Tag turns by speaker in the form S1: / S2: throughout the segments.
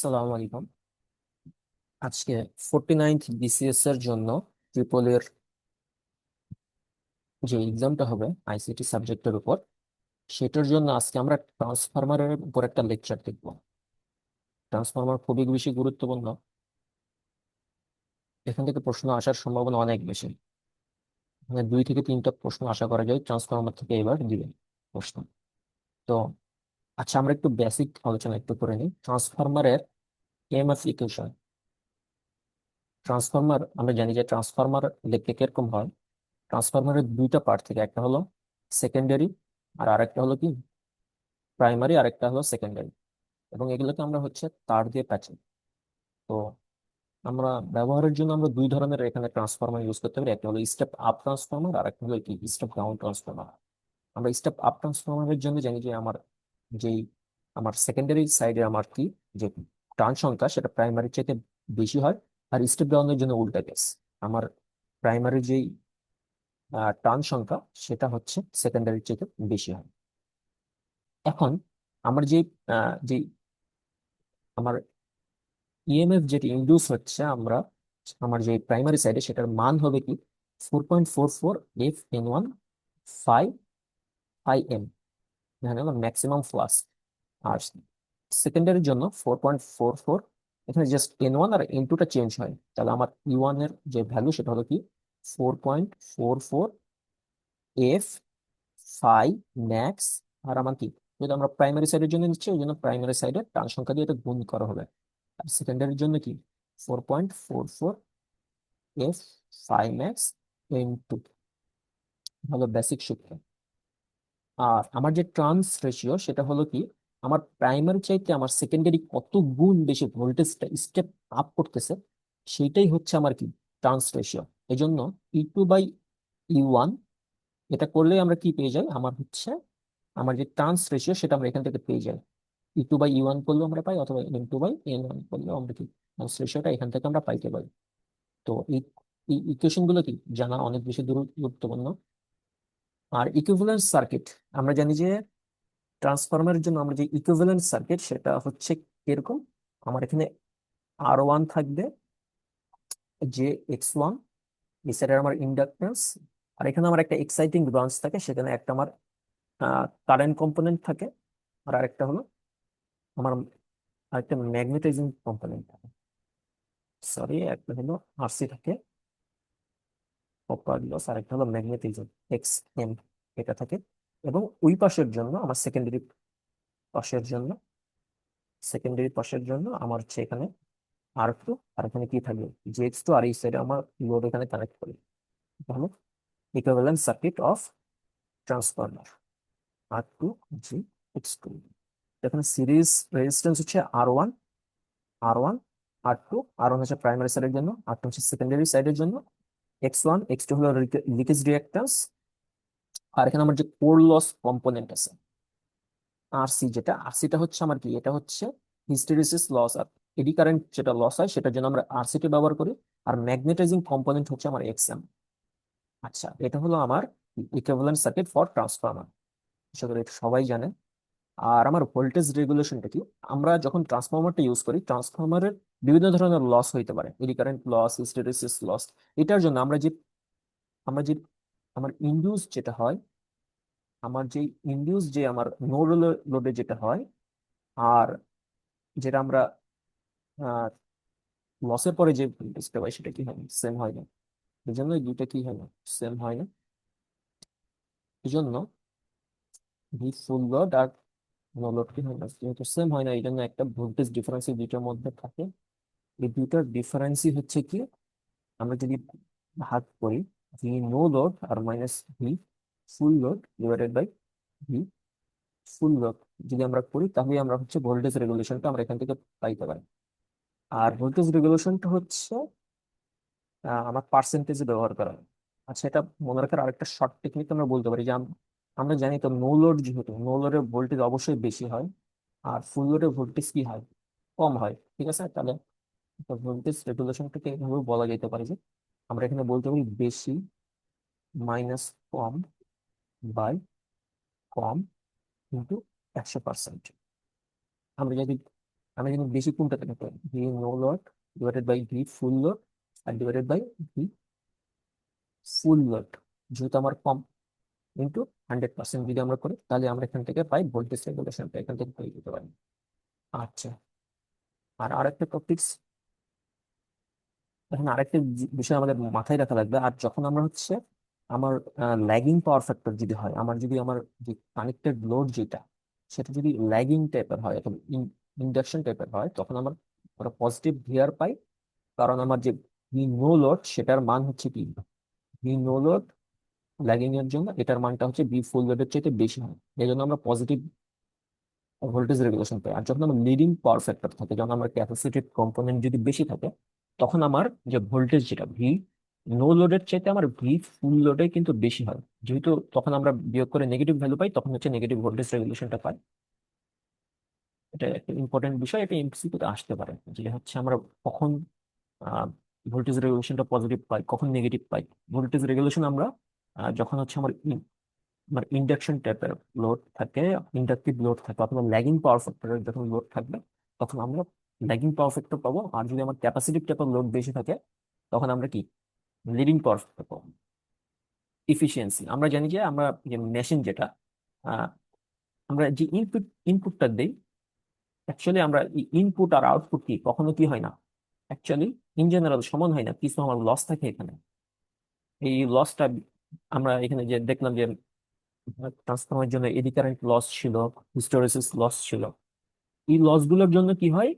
S1: সালাম আলাইকুম। আজকে 49th বিসিএস এর জন্য ট্রিপল এর যে এক্সামটা হবে আইসিটি সাবজেক্টের উপর, সেটার জন্য আজকে আমরা ট্রান্সফরমারের উপর একটা লেকচার দেখব। ট্রান্সফরমার খুবই বেশি গুরুত্বপূর্ণ। এখান থেকে প্রশ্ন আসার সম্ভাবনা অনেক বেশি। মানে 2 থেকে 3টা প্রশ্ন আশা করা যায় ট্রান্সফরমার থেকে এবার দিবেন প্রশ্ন। তো আচ্ছা, আমরা একটু বেসিক আলোচনা একটু করে নিই ট্রান্সফরমারের এমএফ ইকুয়েশন। ট্রান্সফরমার আমরা জানি যে ট্রান্সফরমার লিখতে কিরকম হয়। ট্রান্সফরমারের 2টা পার্ট থেকে, একটা হলো সেকেন্ডারি আর আরেকটা হলো কি প্রাইমারি, আরেকটা হলো সেকেন্ডারি। এবং এগুলোকে আমরা হচ্ছে তার দিয়ে প্যাচি। তো আমরা ব্যবহারের জন্য আমরা 2 ধরনের এখানে ট্রান্সফরমার ইউজ করতে পারি, একটা হলো স্টেপ আপ ট্রান্সফরমার আর একটা হলো কি স্টেপ ডাউন ট্রান্সফরমার। আমরা স্টেপ আপ ট্রান্সফরমারের জন্য জানি যে যেই আমার সেকেন্ডারি সাইডে আমার কি যে টার্ন সংখ্যা সেটা প্রাইমারির চাইতে বেশি হয়। আর স্টেপ ডাউনের জন্য উল্টা কেস, আমার প্রাইমারি যেই টার্ন সংখ্যা সেটা হচ্ছে সেকেন্ডারির চাইতে বেশি হয়। এখন আমার যে আমার ইএমএফ যেটি ইন্ডিউস হচ্ছে আমার যে প্রাইমারি সাইডে সেটার মান হবে কি 4.44 F in 1 5 এখানে হলো ম্যাক্সিমাম ফ্লাস। আর সেকেন্ডারির জন্য 4.44, এখানে জাস্ট N1 আর N2টা চেঞ্জ হয়, তাহলে আমার E1 এর যে ভ্যালু সেটা হলো কি 4.44 F 5 ম্যাক্স। আর আমার কি, যদি আমরা প্রাইমারি সাইডের জন্য নিচ্ছি ওই জন্য প্রাইমারি সাইডের টার্ন সংখ্যা দিয়ে এটা গুণ করা হবে। আর সেকেন্ডারির জন্য কি 4.44 F 5 ম্যাক্স N2 হলো বেসিক সূত্র। আর আমার যে ট্রান্স রেশিও সেটা হলো কি, আমার প্রাইমারি চাইতে আমার সেকেন্ডারি কত গুণ বেশি ভোল্টেজটা স্টেপ আপ করতেছে, সেইটাই হচ্ছে আমার কি ট্রান্স রেশিও। এই জন্য E2/E1 এটা করলেই আমরা কি পেয়ে যাই, আমার হচ্ছে আমার যে ট্রান্স রেশিও সেটা আমরা এখান থেকে পেয়ে যাই। E2/E1 করলেও আমরা পাই, অথবা N2/N1 করলেও আমরা কি ট্রান্স রেশিওটা এখান থেকে আমরা পাইতে পারি। তো এই ইকুয়েশন গুলো কি জানা অনেক বেশি গুরুত্বপূর্ণ। আর ইকুইভ্যালেন্স সার্কিট, আমরা জানি যে ট্রান্সফরমারের জন্য আমরা যে ইকুইভ্যালেন্স সার্কিট সেটা হচ্ছে এরকম। আমার এখানে R1 থাকবে, যে X1 এই সাইডে আমার ইন্ডাকটেন্স, আর এখানে আমার একটা এক্সাইটিং ব্রাঞ্চ থাকে, সেখানে একটা আমার কারেন্ট কম্পোনেন্ট থাকে। আর আরেকটা হলো আমার আরেকটা ম্যাগনেটাইজিং কম্পোনেন্ট থাকে, সরি একটা হলো আরসি থাকে, কপার লস, আর একটা হলো ম্যাগনেটিজম XM এটা থাকে। এবং ওই পাশের জন্য আমার পাশের জন্য সেকেন্ডারি পাশের জন্য আমার হচ্ছে এখানে R2, আর এখানে কি থাকবে GX2, আর এই সাইডে আমার লোড এখানে কানেক্ট করি, তাহলে equivalent circuit of transformer R2 GX2। এখানে সিরিজ রেজিস্ট্যান্স হচ্ছে আর ওয়ান আর ওয়ান হচ্ছে প্রাইমারি সাইডের জন্য, আর টু হচ্ছে সেকেন্ডারি সাইডের জন্য। X1 X2 হলো লিকেজ রিঅ্যাক্ট্যান্স। আর এখানে আমার যে কোর লস কম্পোনেন্ট আছে আরসি, যেটা আরসিটা হচ্ছে আমার কি, এটা হচ্ছে হিস্টেরিসিস লস আর এডি কারেন্ট যেটা লস হয় সেটার জন্য আমরা আরসিটি ব্যবহার করি। আর ম্যাগনেটাইজিং কম্পোনেন্ট হচ্ছে আমার XM। আচ্ছা, এটা হলো আমার ইকুইভ্যালেন্ট সার্কিট ফর ট্রান্সফরমার, আশা করি এটা সবাই জানেন। আর আমার ভোল্টেজ রেগুলেশনটা কি, আমরা যখন ট্রান্সফরমারটা ইউজ করি ট্রান্সফরমারের বিভিন্ন ধরনের লস হইতে পারে, eddy current loss, hysteresis loss. এটার জন্য আমরা যে আমার ইন্ডিউস যেটা হয়, আমার নো লোডে যেটা হয়, আর যেটা আমরা লসের পরে যে ভোল্টেজটা পাই সেটা কি হয় সেম হয় না। এই জন্য এই দুইটা কি হয় না, সেম হয় না। এই জন্য ভি ফুল লোড আর নো লোড কি হয় না, যেহেতু সেম হয় না এই জন্য একটা ভোল্টেজ ডিফারেন্স এই দুইটার মধ্যে থাকে। এই দুইটার ডিফারেন্সই হচ্ছে কি, আমরা যদি ভাগ করি ভি নো লোড আর minus V full load divided by V full load, যদি আমরা করি তাহলে আমরা হচ্ছে ভোল্টেজ রেগুলেশনটা আমরা এখান থেকে পাইতে পারি। আর ভোল্টেজ রেগুলেশনটা হচ্ছে আমার পার্সেন্টেজে ব্যবহার করা হয়। আচ্ছা, এটা মনে রাখার আরেকটা শর্ট টেকনিক আমরা বলতে পারি যে আমরা জানি তো নো লোড, যেহেতু নো লোডের ভোল্টেজ অবশ্যই বেশি হয় আর ফুল লোডের ভোল্টেজ কি হয়, কম হয়। ঠিক আছে, তাহলে ভোল্টেজ রেগুলেশনটাকে এভাবে বলা যেতে পারে যে আমরা এখানে বলতে পারি বেশি মাইনাস কম বাই কম কিন্তু 100%। আমরা যদি আমি জানি বেশি কোনটা থেকে পাই, V no load divided by V full load আর divided by V full load, যেহেতু আমার কম, ইন্টু 100% যদি আমরা করি তাহলে আমরা এখান থেকে পাই ভোল্টেজ রেগুলেশনটা এখান থেকে পেয়ে যেতে পারি। আচ্ছা, আর আরেকটা টপিকস, এখন আরেকটা বিষয় আমাদের মাথায় রাখা লাগবে। আর যখন আমরা হচ্ছে আমার ল্যাগিং পাওয়ার ফ্যাক্টর যদি হয়, আমার যদি আমার যে কানেক্টেড লোড যেটা, সেটা যদি ল্যাগিং টাইপের হয় অথবা ইন্ডাকশন টাইপের হয়, তখন আমার ওরা পজিটিভ ভিআর পাই। কারণ আমার যে ভি নো লোড সেটার মান হচ্ছে কি, ভি নো লোড ল্যাগিং এর জন্য এটার মানটা হচ্ছে বি ফুল লোডের চাইতে বেশি হয়, এই জন্য আমরা পজিটিভ ভোল্টেজ রেগুলেশন পাই। আর যখন আমার লিডিং পাওয়ার ফ্যাক্টর থাকে, যখন আমার ক্যাপাসিটিভ কম্পোনেন্ট যদি বেশি থাকে, তখন আমার যে ভোল্টেজ যেটা ভি নো লোডের চাইতে আমার ভি ফুল লোডে কিন্তু বেশি হয়। যেহেতু তখন আমরা বিয়োগ করে নেগেটিভ ভ্যালু পাই, তখন হচ্ছে নেগেটিভ ভোল্টেজ রেগুলেশনটা পাই। এটা একটা ইম্পর্টেন্ট বিষয়, এটা এমসিকিউতে আসতে পারে যে হচ্ছে আমরা কখন ভোল্টেজ রেগুলেশনটা পজিটিভ পাই, কখন নেগেটিভ পাই। ভোল্টেজ রেগুলেশন আমরা যখন হচ্ছে আমার ইন্ডাকশন টাইপের লোড থাকে, ইন্ডাকটিভ লোড থাকে অথবা ল্যাগিং পাওয়ার ফ্যাক্টরের যখন লোড থাকবে, তখন আমরা ল্যাগিং পাওয়ার ফ্যাক্টর পাবো। আর যদি আমার ক্যাপাসিটিভ টাইপের লোড বেশি থাকে, তখন আমরা কি লিডিং পাওয়ার ফ্যাক্টর পাবো। ইফিসিয়েন্সি আমরা জানি যে আমরা যে মেশিন যেটা, আহ, আমরা যে ইনপুটটা দেই, অ্যাকচুয়ালি আমরা ইনপুট আর আউটপুট কি কখনো কি হয় না, অ্যাকচুয়ালি ইন জেনারেল সমান হয় না, কিছু আমার লস থাকে এখানে। এই লসটা আমরা এখানে যে দেখলাম যে ট্রান্সফর্মার জন্য এডি কারেন্ট লস ছিল, হিস্টেরেসিস লস ছিল। এই লস গুলোর জন্য কি হয়,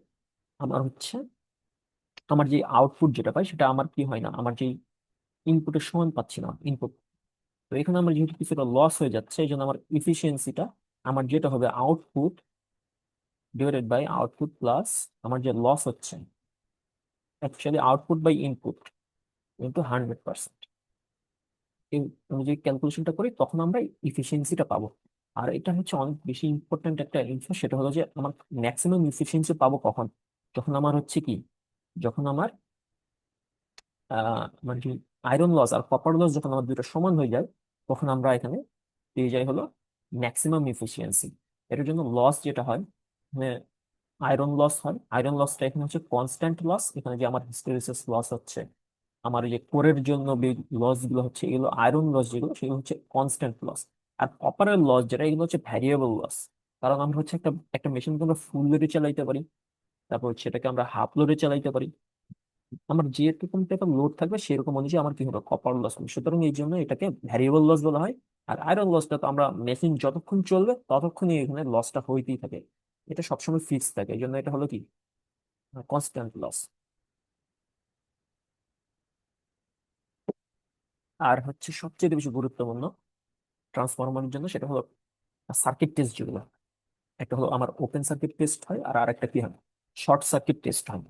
S1: আমার হচ্ছে আমার যে আউটপুট যেটা পাই সেটা আমার কি হয় না, আমার যে ইনপুটের সমান পাচ্ছি না ইনপুট। তো এখানে আমার যেহেতু কিছুটা লস হয়ে যাচ্ছে, এই জন্য আমার ইফিসিয়েন্সিটা আমার যেটা হবে output divided by output plus আমার যে লস হচ্ছে, অ্যাকচুয়ালি আউটপুট বাই ইনপুট কিন্তু 100%। আমি যদি ক্যালকুলেশনটা করি তখন আমরা ইফিসিয়েন্সিটা পাবো। আর এটা হচ্ছে অনেক বেশি ইম্পর্টেন্ট একটা ইনফো, সেটা হলো যে আমার ম্যাক্সিমাম ইফিসিয়েন্সি পাবো কখন, যখন আমার হচ্ছে কি, যখন আমার মানে কি আয়রন লস আর কপার লস যখন আমার দুটো সমান হয়ে যায়, তখন আমরা এখানে পেয়ে যাই হলো ম্যাক্সিমাম ইফিসিয়েন্সি। এটার জন্য লস যেটা হয়, মানে আয়রন লস হয়, আয়রন লসটা এখানে হচ্ছে কনস্ট্যান্ট লস। এখানে যে আমার হিস্টেরিসিস লস হচ্ছে, আমার এই যে কোরের জন্য লস গুলো হচ্ছে, এগুলো আয়রন লস যেগুলো সেগুলো হচ্ছে কনস্ট্যান্ট লস। আর কপারের লস যেটা, এগুলো হচ্ছে ভ্যারিয়েবল লস। কারণ আমরা হচ্ছে একটা একটা মেশিনকে আমরা ফুল লোডে চালাইতে পারি, তারপর হচ্ছে এটাকে আমরা হাফ লোডে চালাইতে পারি। আমার যেরকম টাইপের লোড থাকবে সেরকম অনুযায়ী আমার কি হবে কপার লস হবে, সুতরাং এই জন্য এটাকে ভ্যারিয়েবল লস বলা হয়। আর আয়রন লসটা তো আমরা মেশিন যতক্ষণ চলবে ততক্ষণই এখানে লসটা হইতেই থাকে, এটা সবসময় ফিক্স থাকে, এই জন্য এটা হলো কি কনস্ট্যান্ট লস। আর হচ্ছে সবচেয়ে বেশি গুরুত্বপূর্ণ ট্রান্সফরমারের জন্য, সেটা হলো সার্কিট টেস্ট যেগুলো। একটা হলো আমার ওপেন সার্কিট টেস্ট হয়, আর আরেকটা কি হয় শর্ট সার্কিট টেস্ট হয়।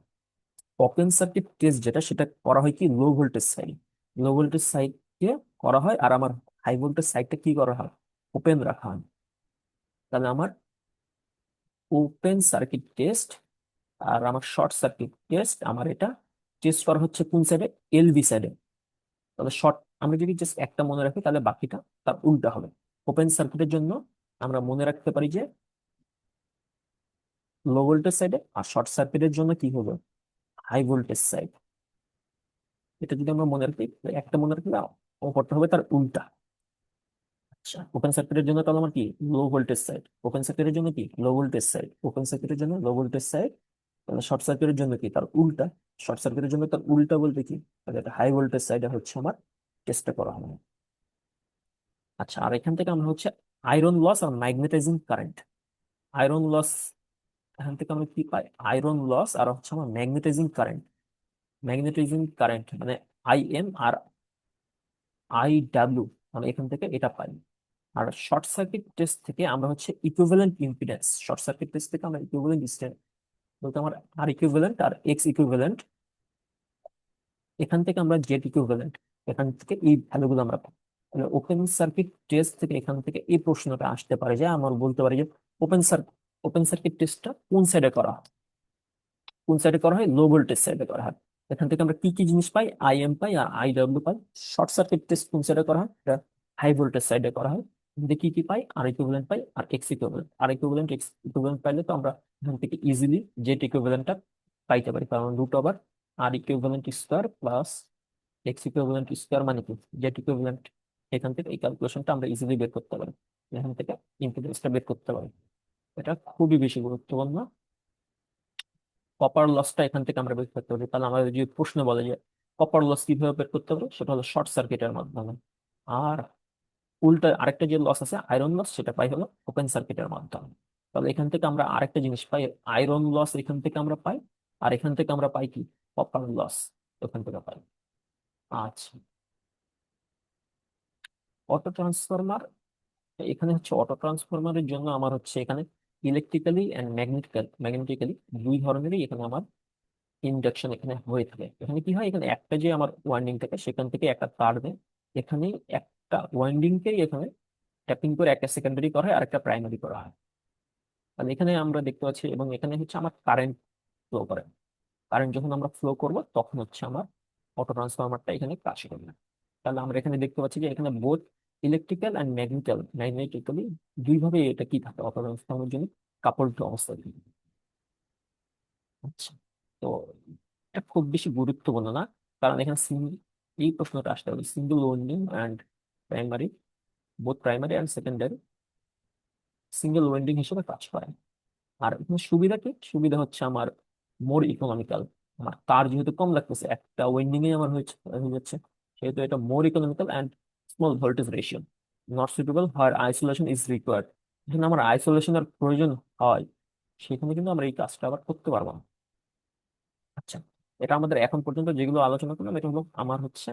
S1: ওপেন সার্কিট টেস্ট যেটা, সেটা করা হয় কি low voltage side, low voltage সাইডকে করা হয়। আর আমার হাই ভোল্টেজ সাইডটা কি করা হয়, ওপেন রাখা হয়। তাহলে আমার ওপেন সার্কিট টেস্ট আর আমার শর্ট সার্কিট টেস্ট, আমার এটা টেস্ট করা হচ্ছে কোন সাইডে, এলভি সাইডে। তাহলে শর্ট আমরা যদি জাস্ট একটা মনে রাখি, তাহলে বাকিটা তার উল্টা হবে। ওপেন সার্কিটের জন্য আমরা মনে রাখতে পারি যে লো ভোল্টেজ সাইডে, আর শর্ট সার্কিটের জন্য কি হবে হাই ভোল্টেজ সাইড। এটা যদি আমরা মনে রাখি, একটা মনে রাখলে অপরটা হবে তার উল্টা। আচ্ছা, ওপেন সার্কিটের জন্য তাহলে আমার কি লো ভোল্টেজ সাইড, ওপেন সার্কিটের জন্য কি লো ভোল্টেজ সাইড, ওপেন সার্কিটের জন্য লো ভোল্টেজ সাইড। তাহলে শর্ট সার্কিটের জন্য কি তার উল্টা, শর্ট সার্কিটের জন্য তার উল্টা বলতে কি, তাহলে এটা হাই ভোল্টেজ সাইডে হচ্ছে আমার টেস্টটা করা হবে। আচ্ছা, আর এখান থেকে আমরা হচ্ছে আয়রন লস আর ম্যাগনেটাইজিং কারেন্ট, আয়রন লস, এখান থেকে আমরা কি পাই আয়রন লস আর হচ্ছে আমার ম্যাগনেটাইজিং কারেন্ট। ম্যাগনেটাইজিং কারেন্ট মানে আইএম আর আইডাব্লিউ, আমরা এখান থেকে এটা পাই। আর শর্ট সার্কিট টেস্ট থেকে আমরা হচ্ছে equivalent impedance, short circuit test থেকে আমরা ইকুইভ্যালেন্ট ডিসটেন্স বলতে আমার আর ইকুইভ্যালেন্ট আর এক্স ইকুইভ্যালেন্ট, এখান থেকে আমরা জেড ইকুইভ্যালেন্ট, এখান থেকে এই ভ্যালুগুলো আমরা পাই। তাহলে ওপেন সার্কিট টেস্ট থেকে এখান থেকে এই প্রশ্নটা আসতে পারে যে আমার বলতে পারি যে ওপেন সার্কিট ওপেন সার্কিট টেস্টটা কোন সাইডে করা হয়, কোন সাইডে করা হয় লো ভোল্টেজ সাইডে করা হয়। এখান থেকে আমরা কি কি জিনিস পাই, আইএম পাই আর আইডব্লিউ পাই। শর্ট সার্কিট টেস্ট কোন সাইডে করা হয়, এটা হাই ভোল্টেজ সাইডে করা হয়। দেখি কি পাই, আর ইকুইভ্যালেন্ট পাই আর এক্স ইকুইভ্যালেন্ট। আর ইকুইভ্যালেন্ট এক্স ইকুইভ্যালেন্ট পাইলে তো আমরা এখান থেকে ইজিলি জেড ইকুইভ্যালেন্টটা পাইতে পারি, কারণ root over R equivalent square plus X equivalent square মানে কি জেড ইকুইভ্যালেন্ট। এখান থেকে এই ক্যালকুলেশনটা আমরা ইজিলি বের করতে পারি, এখান থেকে ইম্পিডেন্সটা বের করতে পারি। এটা খুবই বেশি গুরুত্বপূর্ণ। কপার লসটা এখান থেকে আমরা বের করতে পারি। তাহলে আমাদের যদি প্রশ্ন বলে যে কপার লস কিভাবে বের করতে পারবো, সেটা হলো শর্ট সার্কিটের মাধ্যমে। আর উল্টা আরেকটা যে লস আছে আয়রন লস, সেটা পাই হলো ওপেন সার্কিটের মাধ্যমে। তাহলে এখান থেকে আমরা আরেকটা জিনিস পাই, আয়রন লস এখান থেকে আমরা পাই, আর এখান থেকে আমরা পাই কি কপার লস ওখান থেকে পাই। আচ্ছা, অটো ট্রান্সফরমার। এখানে হচ্ছে অটো ট্রান্সফরমারের জন্য আমার হচ্ছে এখানে ইলেকট্রিক্যালি অ্যান্ড ম্যাগনেটিক্যালি দুই ধরনেরই এখানে আমার ইন্ডাকশন এখানে হয়ে থাকে। এখানে কি হয়, এখানে একটা যে আমার ওয়াইন্ডিং থাকে সেখান থেকে একটা তার দেয়, এখানে একটা ওয়াইন্ডিং কেই এখানে ট্যাপিং করে একটা সেকেন্ডারি করা হয় আর একটা প্রাইমারি করা হয়। তাহলে এখানে আমরা দেখতে পাচ্ছি, এবং এখানে হচ্ছে আমার কারেন্ট ফ্লো করে। কারেন্ট যখন আমরা ফ্লো করব তখন হচ্ছে আমার অটো ট্রান্সফরমারটা এখানে কাজ করবে। তাহলে আমরা এখানে দেখতে পাচ্ছি যে এখানে বোথ ইলেকট্রিক্যাল অ্যান্ড ম্যাগনেটিক্যালি দুইভাবে এটা কি থাকে অটো ট্রান্সফরমার জন্য কাপড় অবস্থায় থাকে। আচ্ছা, তো এটা খুব বেশি গুরুত্বপূর্ণ না, কারণ এখানে এই প্রশ্নটা আসতে হবে single winding and primary, both primary and secondary single winding হিসেবে কাজ করে। আর এখানে সুবিধা কি, সুবিধা হচ্ছে আমার মোর ইকোনমিক্যাল। আমার তার যেহেতু কম লাগতেছে, একটা ওয়াইন্ডিং এ আমার হয়ে যাচ্ছে, সেহেতু এটা more economical and small voltage ratio, not suitable where isolation is required. যেখানে আমার আইসোলেশনের প্রয়োজন হয়, সেখানে কিন্তু আমরা এই কাজটা আবার করতে পারবো না। আচ্ছা, এটা আমাদের এখন পর্যন্ত যেগুলো আলোচনা করলাম এটা হলো আমার হচ্ছে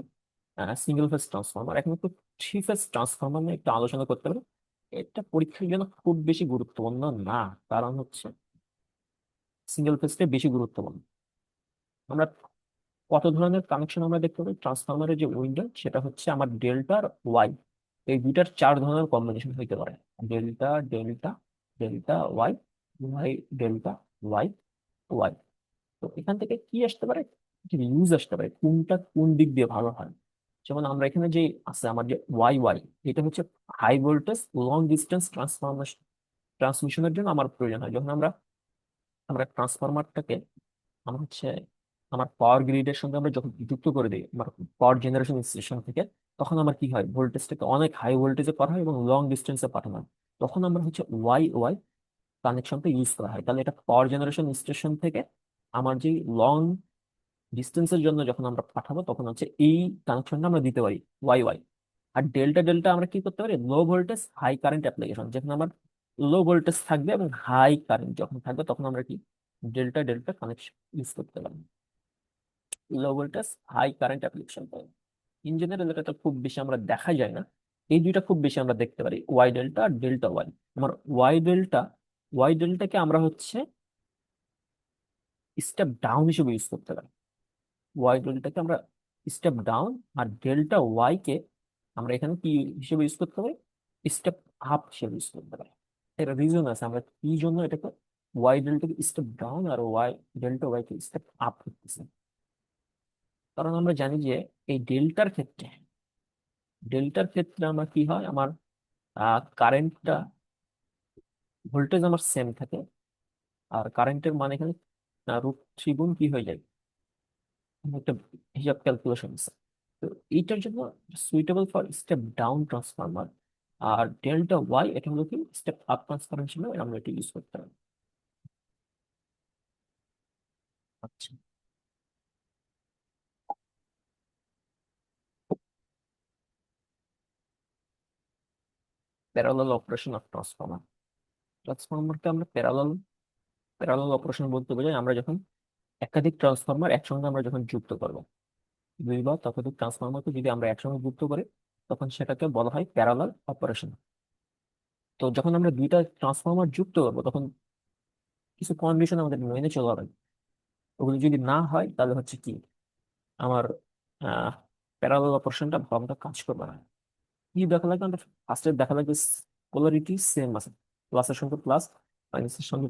S1: সিঙ্গেল ফেজ ট্রান্সফরমার। এখন একটু থ্রি ফেজ ট্রান্সফরমার নিয়ে একটু আলোচনা করতে পারি। এটা পরীক্ষার জন্য খুব বেশি গুরুত্বপূর্ণ না, কারণ হচ্ছে সিঙ্গেল ফেজটা বেশি গুরুত্বপূর্ণ। আমরা কত ধরনের কানেকশন আমরা দেখতে পাই, ট্রান্সফরমারের যে উইন্ডো সেটা হচ্ছে আমার ডেল্টা আর ওয়াই, এই দুইটার চার ধরনের কম্বিনেশন হইতে পারে। Delta delta delta Y, Y delta, Y Y. তো এখান থেকে কি আসতে পারে, ইউজ আসতে পারে, কোনটা কোন দিক দিয়ে ভালো হয়। যেমন আমরা এখানে যে আছে আমার যে ওয়াই ওয়াই, এটা হচ্ছে হাই ভোল্টেজ লং ডিস্টেন্স ট্রান্সমিশনের জন্য আমার প্রয়োজন হয়। যখন আমরা আমরা ট্রান্সফরমারটাকে আমরা হচ্ছে আমার পাওয়ার গ্রিডের সঙ্গে আমরা যখন যুক্ত করে দিই আমার পাওয়ার জেনারেশন স্টেশন থেকে, তখন আমার কি হয়, ভোল্টেজটাকে অনেক হাই ভোল্টেজে করা হয় এবং লং ডিস্টেন্সে পাঠানো হয়। তখন আমরা হচ্ছে ওয়াই ওয়াই কানেকশনটা ইউজ করা হয়। তাহলে এটা পাওয়ার জেনারেশন স্টেশন থেকে আমার যে লং ডিস্টেন্সের জন্য যখন আমরা পাঠাবো, তখন হচ্ছে এই কানেকশনটা আমরা দিতে পারি ওয়াই ওয়াই। আর ডেল্টা ডেল্টা আমরা কি করতে পারি, low voltage high current application, যেখানে আমার লো ভোল্টেজ থাকবে এবং হাই কারেন্ট যখন থাকবে তখন আমরা কি ডেল্টা ডেল্টা কানেকশন ইউজ করতে পারি। Low voltage high current application পাই। ইন জেনারেল এটা তো খুব বেশি আমরা দেখা যায় না, এই দুইটা খুব বেশি আমরা দেখতে পারি, ওয়াই ডেল্টা আর ডেল্টা ওয়াই। আমার ওয়াই ডেল্টাকে আমরা হচ্ছে স্টেপ ডাউন হিসেবে ইউজ করতে পারি। ওয়াই ডেল্টাকে আমরা স্টেপ ডাউন, আর ডেল্টা ওয়াই কে আমরা এখানে কি হিসেবে ইউজ করতে পারি, স্টেপ আপ হিসেবে ইউজ করতে পারি। এর রিজন আছে আমরা কি জন্য এটাকে ওয়াই ডেল্টাকে স্টেপ ডাউন আর ওয়াই ডেল্টা ওয়াই কে স্টেপ আপ করতেছি। কারণ আমরা জানি যে এই ডেল্টার ক্ষেত্রে আমার কি হয়, আমার কারেন্টটা ভোল্টেজ আমার সেম থাকে, আর কারেন্টের মানে এখানে √3 গুণ কি হয়ে যায়, একটা হিসাব ক্যালকুলেশন আছে। তো এইটার জন্য suitable for step down transformer. আর ডেল্টা ওয়াই এটা হলো কি স্টেপ আপ ট্রান্সফরমার হিসেবে আমরা এটা ইউজ করতে পারি। আচ্ছা, প্যারালাল অপারেশন অফ ট্রান্সফরমারকে আমরা প্যারালাল অপারেশন বলতে বোঝায় আমরা যখন একাধিক ট্রান্সফরমার একসঙ্গে আমরা যখন যুক্ত করবো, দুই বা ততোধিক ট্রান্সফরমারকে যদি আমরা একসঙ্গে যুক্ত করি, তখন সেটাকে বলা হয় প্যারালাল অপারেশন। তো যখন আমরা দুইটা ট্রান্সফরমার যুক্ত করবো, তখন কিছু কন্ডিশন আমাদের মেনে চলতে হবে। ওগুলো যদি না হয় তাহলে হচ্ছে কি আমার প্যারালাল অপারেশনটা ভালোমতো কাজ করবে না। কি দেখা লাগবে, আমরা ফার্স্টে দেখা লাগবে পোলারিটি সেম আছে, প্লাসের সঙ্গে প্লাস, মাইনাসের সঙ্গে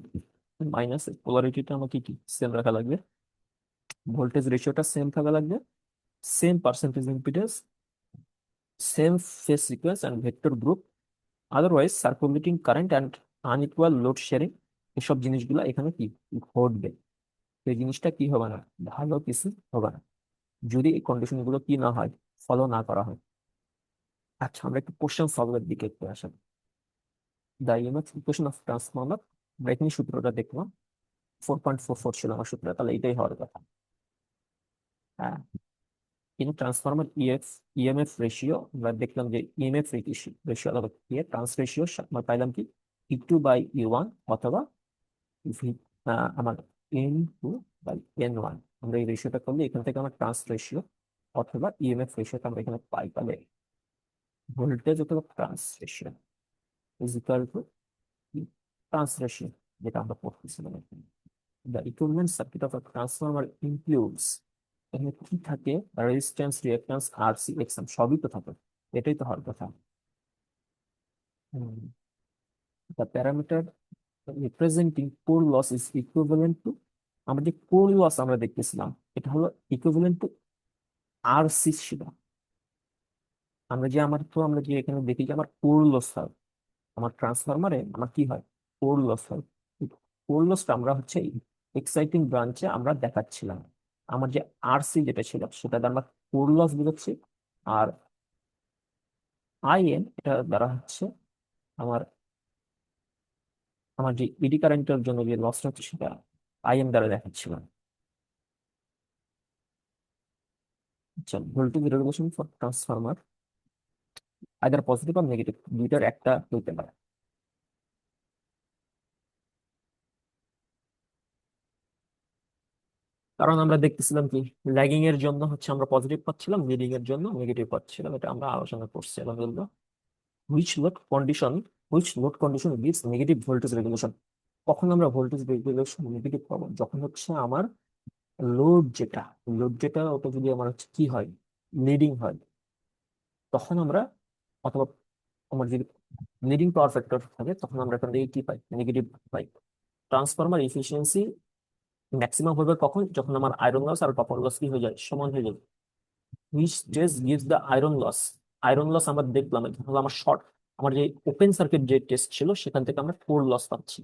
S1: মাইনাস, পোলারিটিটা আমাকে কি সেম রাখা লাগবে, ভোল্টেজ রেশিওটা সেম থাকা লাগবে, same percentage impedance, same phase sequence and vector group, otherwise circulating current and unequal load sharing, এসব জিনিসগুলো এখানে কি ঘটবে। এই জিনিসটা কি হবে না, ভালো কিছু হবে না যদি এই কন্ডিশন গুলো কি না হয়, ফলো না করা হয়। আচ্ছা, আমরা একটু কোশ্চেন সলভের দিকে একটু আসেন। The unit equation of transformer, আমরা এখানে সূত্রটা দেখলাম 4.44 ছিল আমার সূত্র, তাহলে এটাই হওয়ার কথা। হ্যাঁ, ইন ট্রান্সফর্মার ইএমএফ রেশিও, আমরা দেখলাম যে ইএমএফ রেশিও অথবা ট্রান্স রেশিও আমরা পাইলাম কি E2/E1 অথবা ভি, আমার N2/N1। আমরা এই রেশিওটা করলে এখান থেকে আমার ট্রান্স রেশিও অথবা ইএমএফ রেশিওটা আমরা এখানে পাই, তাহলে ভোল্টেজ অথবা trans ratio is equal to trans ratio, যেটা আমরা পড়তেছিলাম এখানে। The equivalent circuit of a transformer includes, এখানে কি থাকে, রেজিস্ট্যান্স, রিঅ্যাকট্যান্স, আরসি, এক্সএম, সবই তো থাকে, এটাই তো হওয়ার কথা। The parameter representing core loss is equivalent to, আমরা যে কোর লস আমরা দেখতেছিলাম এটা হলো ইকুইভ্যালেন্ট টু আরসি ছিল। আমরা যে এখানে দেখি যে আমার কোর লস হয়, আমার ট্রান্সফরমারে আমার কি হয়, কোর লস হয়। কোর লসটা আমরা হচ্ছে এক্সাইটিং ব্রাঞ্চে আমরা দেখাচ্ছিলাম। আমার যে আরসি যেটা ছিল সেটা দ্বারা আমরা কোর লস বুঝাচ্ছি, আর আইএন এটা দ্বারা হচ্ছে আমার আমার যে ইডি কারেন্টের জন্য যে লসটা হচ্ছে সেটা আইএম দ্বারা দেখাচ্ছিলাম। আচ্ছা, voltage regulation for transformer either positive আর নেগেটিভ, দুইটার একটা হইতে পারে। কারণ আমরা দেখতেছিলাম কি, ল্যাগিং এর জন্য হচ্ছে আমরা পজিটিভ পাচ্ছিলাম, লিডিং এর জন্য নেগেটিভ পাচ্ছিলাম, এটা আমরা আলোচনা করছি আলহামদুলিল্লাহ। Which load condition which load condition gives negative voltage regulation, কখন আমরা ভোল্টেজ রেগুলেশন নেগেটিভ পাবো, যখন হচ্ছে আমার লোড যেটা ওটা যদি আমার হচ্ছে কি হয়, লিডিং হয়, তখন আমরা, অথবা আমার যদি লিডিং পাওয়ার ফ্যাক্টর থাকে, তখন আমরা এখান থেকে কি পাই, নেগেটিভ পাই। ট্রান্সফরমার এফিসিয়েন্সি ম্যাক্সিমাম হবে কখন, যখন আমার আয়রন লস আর কপার লস কি হয়ে যায়, সমান হয়ে যায়। Which test gives the iron loss, iron loss আমরা দেখলাম এটা হলো আমার শর্ট, আমার যে ওপেন সার্কিট যে টেস্ট ছিল সেখান থেকে আমরা কোর লস পাচ্ছি,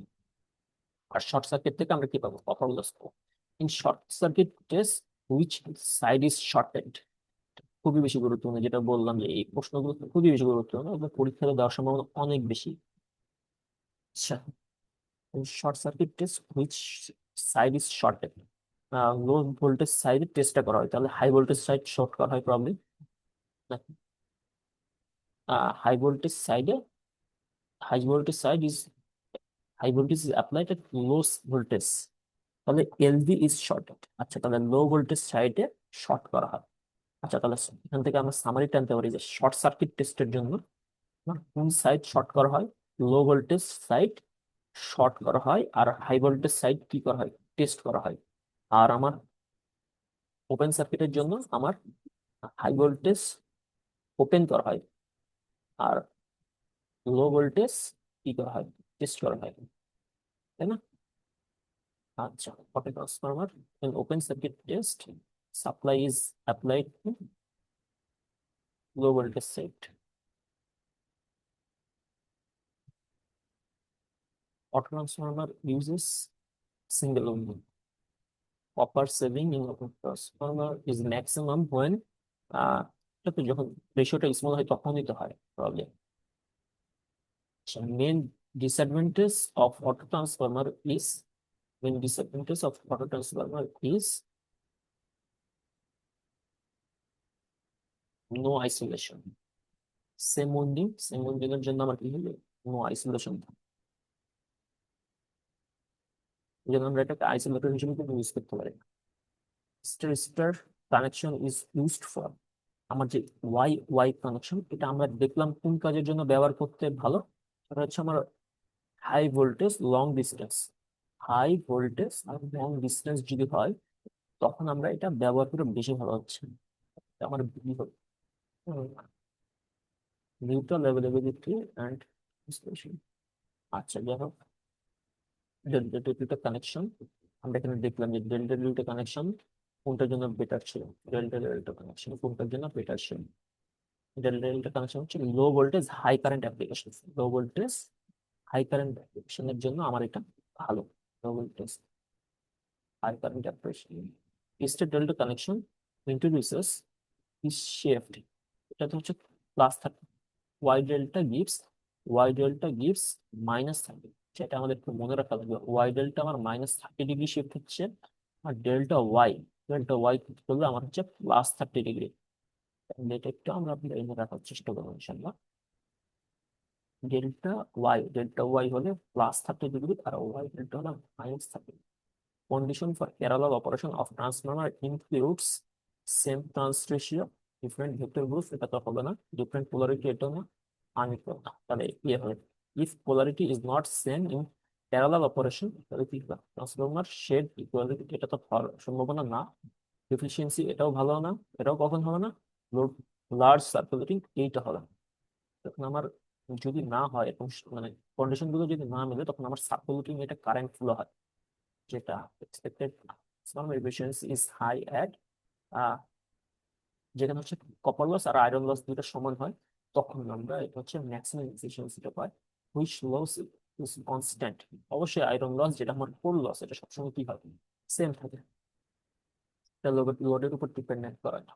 S1: আর শর্ট সার্কিট থেকে আমরা কি পাবো, কপার লস পাবো। In short circuit test which side is shorted, খুবই বেশি গুরুত্বপূর্ণ, যেটা বললাম যে এই প্রশ্নগুলো খুবই বেশি গুরুত্বপূর্ণ, ওগুলো পরীক্ষাতে দেওয়ার সম্ভাবনা অনেক বেশি। আচ্ছা, short circuit test which side is shorted, low voltage সাইডে টেস্টটা করা হয়, তাহলে হাই ভোল্টেজ সাইড শর্ট করা হয় প্রবলেম। হাই ভোল্টেজ সাইডে, high voltage side is high voltage is applied at low voltage, তাহলে এলভি ইজ শর্টেড। আচ্ছা, তাহলে লো ভোল্টেজ সাইডে শর্ট করা হয়। আচ্ছা, তাহলে এখান থেকে আমরা সামারি টানতে পারি যে শর্ট সার্কিট টেস্টের জন্য কোন সাইড শর্ট করা হয়, লো ভোল্টেজ সাইড শর্ট করা হয়, আর হাই ভোল্টেজ সাইড কি করা হয়, টেস্ট করা হয়। আর আমার ওপেন সার্কিটের জন্য আমার হাই ভোল্টেজ ওপেন করা হয়, আর লো ভোল্টেজ কি করা হয়, টেস্ট করা হয়, তাই না? আচ্ছা, auto transformer in open circuit test supply is applied to low voltage side. Auto transformer uses single winding. Copper saving in auto transformer is maximum when এটা তো যখন রেশিওটা স্মল হয় তখনই তো হয় problem. Main disadvantage of auto transformer is main disadvantage of auto transformer is no isolation. Same winding এর জন্য আমার কি হলো, নো আইসোলেশন, এই জন্য আমরা এটাকে আইসোলেটর হিসেবে কিন্তু ইউজ করতে পারি। Star star connection is used for, আমার যে ওয়াই ওয়াই কানেকশন, এটা আমরা দেখলাম কোন কাজের জন্য ব্যবহার করতে ভালো, সেটা হচ্ছে আমার high voltage long distance, high voltage আর লং ডিস্টেন্স যদি হয় তখন আমরা এটা ব্যবহার করে বেশি ভালো হচ্ছে। এটা আমার নিউট্রাল অ্যাভেলেবিলিটি অ্যান্ড স্পেশাল। আচ্ছা, যাই হোক, ডেল্টা ডেল্টা কানেকশন আমরা এখানে দেখলাম যে ডেল্টা ডেল্টা কানেকশন কোনটার জন্য বেটার ছিল, ডেল্টা ডেল্টা কানেকশন কোনটার জন্য বেটার ছিল। ডেল্টা ডেল্টা কানেকশন হচ্ছে low voltage high current application. Low voltage high current অ্যাপ্লিকেশনের জন্য আমার এটা ভালো। Low voltage high current application. State delta connection introduces is shift, এটা তো হচ্ছে +30, y delta gives -30, যেটা আমাদের একটু মনে রাখা লাগবে। y delta আমার -30 ডিগ্রি শিফট হচ্ছে, আর ডেল্টা ওয়াই করলে আমার হচ্ছে +30 ডিগ্রি। এটা একটু আমরা এনে রাখার চেষ্টা করবো ইনশাল্লাহ। ডেল্টা ওয়াই হলে +30 ডিগ্রি, আর y delta হলে -30। Condition for parallel operation of transformer includes same trans ratio, different vector groups, এটা তো হবে না, different polarity এটা না, unequal না, তাহলে ইয়ে হবে। If polarity is not same in parallel operation, তাহলে কি হবে? ট্রান্সফরমার শেড ইকুয়ালিটি, এটা তো হওয়ার সম্ভাবনা না। এফিসিয়েন্সি এটাও ভালো না, এটাও কখন হবে না। লোড লার্জ সার্কুলেটিং এইটা হবে। তখন আমার যদি না হয় এবং মানে কন্ডিশন গুলো যদি না মিলে, তখন আমার সার্কুলেটিং এটা কারেন্ট ফ্লো হয়, যেটা expected transformer efficiency is high at ah, যেখানে হচ্ছে কপার লস আর আয়রন লস দুইটা সমান হয়, তখন আমরা এটা হচ্ছে ম্যাক্সিমাম এফিসিয়েন্সিটা পাই, হুইচ লস ইজ কনস্ট্যান্ট। অবশ্যই আয়রন লস যেটা আমার কোর লস, এটা সবসময় কি হবে, সেম থাকে, এটা লোডের উপর ডিপেন্ডেন্ট করে না।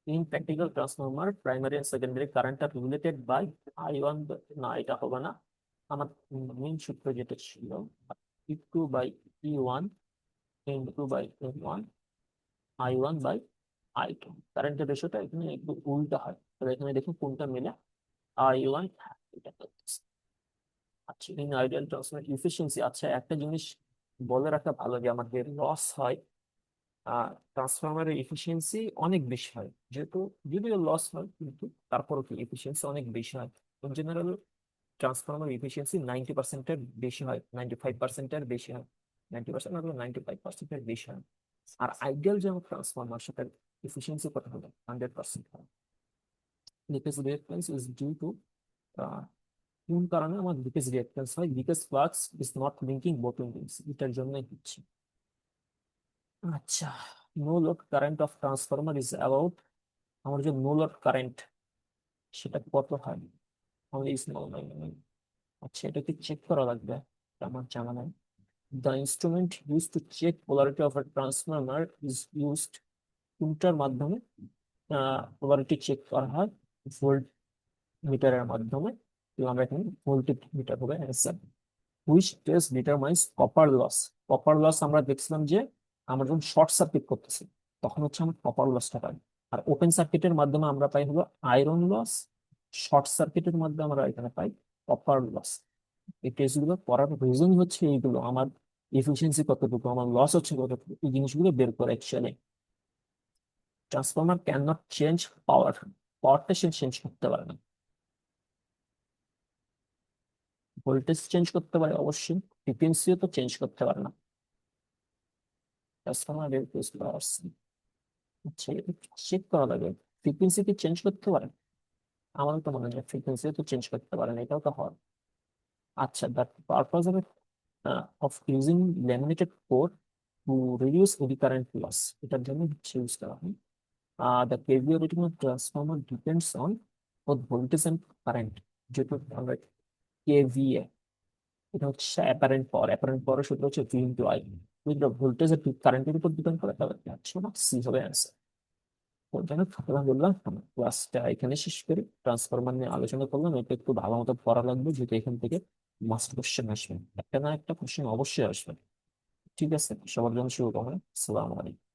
S1: In practical transformer primary and secondary current আর রিলেটেড বাই I1, না এটা হবে না। আমার মেইন সূত্র যেটা ছিল E2/E1 N2/N1 I1/I2, কারেন্টের রেশিওটা এখানে একটু উল্টা হয়, তাহলে এখানে দেখুন কোনটা মিলে I1, এটা করতেছে। আচ্ছা, ইন আইডিয়াল ট্রান্সফার ইফিসিয়েন্সি, আচ্ছা একটা জিনিস বলে রাখা ভালো, যে আমাদের লস হয়, ট্রান্সফরমারের এফিসিয়েন্সি অনেক বেশি হয়, যেহেতু যদিও লস হয় কিন্তু তারপরও কি এফিসিয়েন্সি অনেক বেশি হয়। ইন জেনারেল ট্রান্সফরমার এফিসিয়েন্সি 90%-এর বেশি হয়, 95%-এর বেশি হয়, 90% অথবা 95%-এর বেশি হয়। আর আইডিয়াল যে ট্রান্সফরমার, সেটার এফিসিয়েন্সি কত হবে, 100% হয়। Leakage reactance is due to, কোন কারণে আমার লিকেজ রিঅ্যাক্ট্যান্স হয়, because flux is not linking both windings, এটার জন্যই হচ্ছে। আচ্ছা, no load current of transformer is about, আমার যে নো লোড কারেন্ট সেটা কত হয়, only small line। আচ্ছা, এটাকে চেক করা লাগবে, এটা আমার জানা নাই। The instrument used to check polarity of a transformer is used, কোনটার মাধ্যমে পোলারিটি চেক করা হয়, ভোল্ট মিটারের মাধ্যমে। তো আমরা এখানে ভোল্টেজ মিটার হবে answer. Which test determines copper loss, copper loss আমরা দেখছিলাম যে আমরা যখন শর্ট সার্কিট করতেছি তখন হচ্ছে আমরা কপার লসটা পাই, আর ওপেন সার্কিটের মাধ্যমে আমরা পাই হলো আয়রন লস, শর্ট সার্কিটের মাধ্যমে আমরা এখানে পাই কপার লস। এই টেস্ট গুলো করার রিজন হচ্ছে এইগুলো, আমার এফিসিয়েন্সি কতটুকু, আমার লস হচ্ছে কতটুকু, এই জিনিসগুলো বের করে actually. Transformer can not change power, পাওয়ারটা সে চেঞ্জ করতে পারে না। ভোল্টেজ চেঞ্জ করতে পারে অবশ্যই, ফ্রিকোয়েন্সিও তো চেঞ্জ করতে পারে না। ট্রান্সফরমার রিপ্লেস পাওয়ার, আচ্ছা চেক করা লাগে, ফ্রিকোয়েন্সি কি চেঞ্জ করতে পারে, আমার তো মনে হয় ফ্রিকোয়েন্সিও তো চেঞ্জ করতে পারে না, এটাও তো হয়। আচ্ছা, the purpose of using laminated core to reduce eddy current loss, এটার জন্য হচ্ছে ইউজ করা হয়। The KVA rating of transformer depends on both voltage and current, যেটা আমরা KVA, এটা হচ্ছে অ্যাপারেন্ট পাওয়ার, অ্যাপারেন্ট পাওয়ার সূত্র হচ্ছে V ইন্টু I, যেটা ভোল্টেজ আর কারেন্টের উপর ডিপেন্ড করে, তাহলে হচ্ছে না সি হবে অ্যান্সার। তো যাই হোক, আলহামদুলিল্লাহ ক্লাসটা এখানে শেষ করি। ট্রান্সফরমার নিয়ে আলোচনা করলাম, এটা একটু ভালো মতো পড়া লাগবে, যেহেতু এখান থেকে মাস্ট কোশ্চেন আসবে, একটা না একটা কোশ্চেন অবশ্যই আসবে। ঠিক আছে, সবার জন্য শুভকামনা, আসসালামু আলাইকুম।